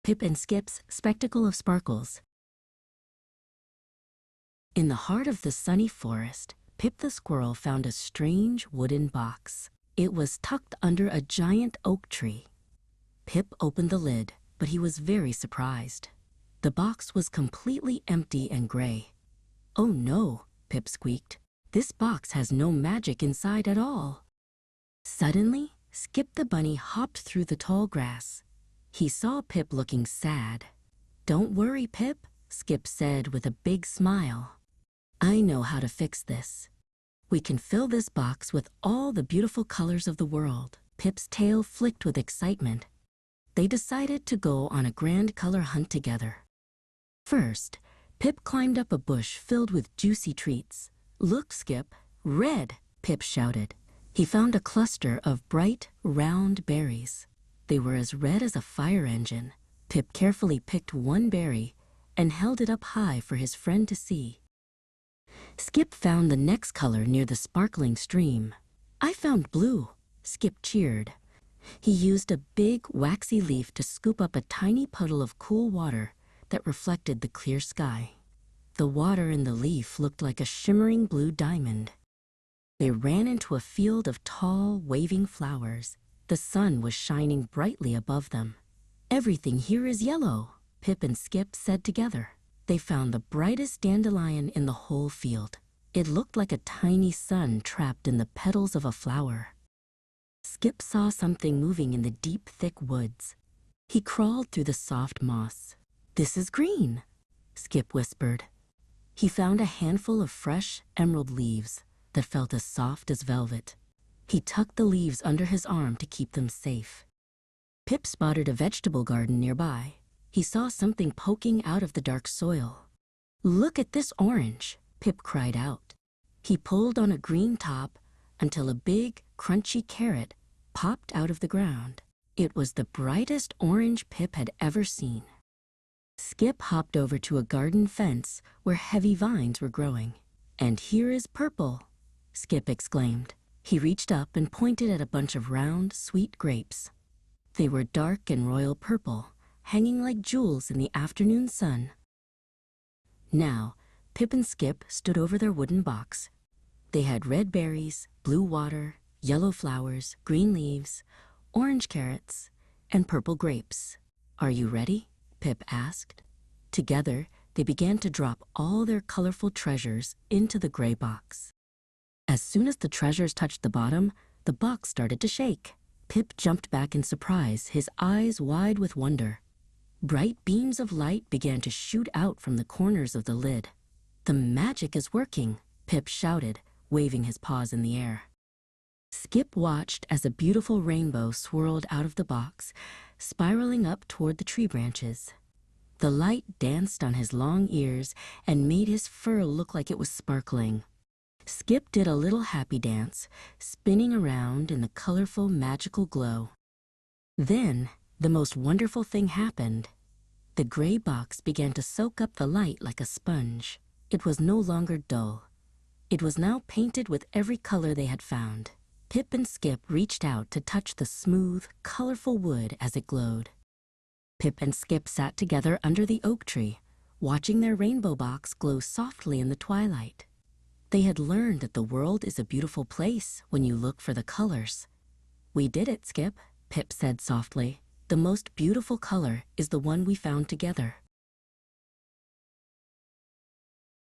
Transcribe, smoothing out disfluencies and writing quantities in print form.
Pip and Skip's Spectacle of Sparkles. In the heart of the sunny forest, Pip the squirrel found a strange wooden box. It was tucked under a giant oak tree. Pip opened the lid, but he was very surprised. The box was completely empty and gray. "Oh no," Pip squeaked. "This box has no magic inside at all." Suddenly, Skip the bunny hopped through the tall grass. He saw Pip looking sad. "Don't worry, Pip," Skip said with a big smile. "I know how to fix this. We can fill this box with all the beautiful colors of the world." Pip's tail flicked with excitement. They decided to go on a grand color hunt together. First, Pip climbed up a bush filled with juicy treats. "Look, Skip, red!" Pip shouted. He found a cluster of bright, round berries. They were as red as a fire engine. Pip carefully picked one berry and held it up high for his friend to see. Skip found the next color near the sparkling stream. "I found blue," Skip cheered. He used a big, waxy leaf to scoop up a tiny puddle of cool water that reflected the clear sky. The water in the leaf looked like a shimmering blue diamond. They ran into a field of tall, waving flowers. The sun was shining brightly above them. "Everything here is yellow," Pip and Skip said together. They found the brightest dandelion in the whole field. It looked like a tiny sun trapped in the petals of a flower. Skip saw something moving in the deep, thick woods. He crawled through the soft moss. "This is green," Skip whispered. He found a handful of fresh emerald leaves that felt as soft as velvet. He tucked the leaves under his arm to keep them safe. Pip spotted a vegetable garden nearby. He saw something poking out of the dark soil. "Look at this orange," Pip cried out. He pulled on a green top until a big, crunchy carrot popped out of the ground. It was the brightest orange Pip had ever seen. Skip hopped over to a garden fence where heavy vines were growing. "And here is purple," Skip exclaimed. He reached up and pointed at a bunch of round, sweet grapes. They were dark and royal purple, hanging like jewels in the afternoon sun. Now, Pip and Skip stood over their wooden box. They had red berries, blue water, yellow flowers, green leaves, orange carrots, and purple grapes. "Are you ready?" Pip asked. Together, they began to drop all their colorful treasures into the gray box. As soon as the treasures touched the bottom, the box started to shake. Pip jumped back in surprise, his eyes wide with wonder. Bright beams of light began to shoot out from the corners of the lid. "The magic is working," Pip shouted, waving his paws in the air. Skip watched as a beautiful rainbow swirled out of the box, spiraling up toward the tree branches. The light danced on his long ears and made his fur look like it was sparkling. Skip did a little happy dance, spinning around in the colorful, magical glow. Then, the most wonderful thing happened. The gray box began to soak up the light like a sponge. It was no longer dull. It was now painted with every color they had found. Pip and Skip reached out to touch the smooth, colorful wood as it glowed. Pip and Skip sat together under the oak tree, watching their rainbow box glow softly in the twilight. They had learned that the world is a beautiful place when you look for the colors. "We did it, Skip," Pip said softly. "The most beautiful color is the one we found together."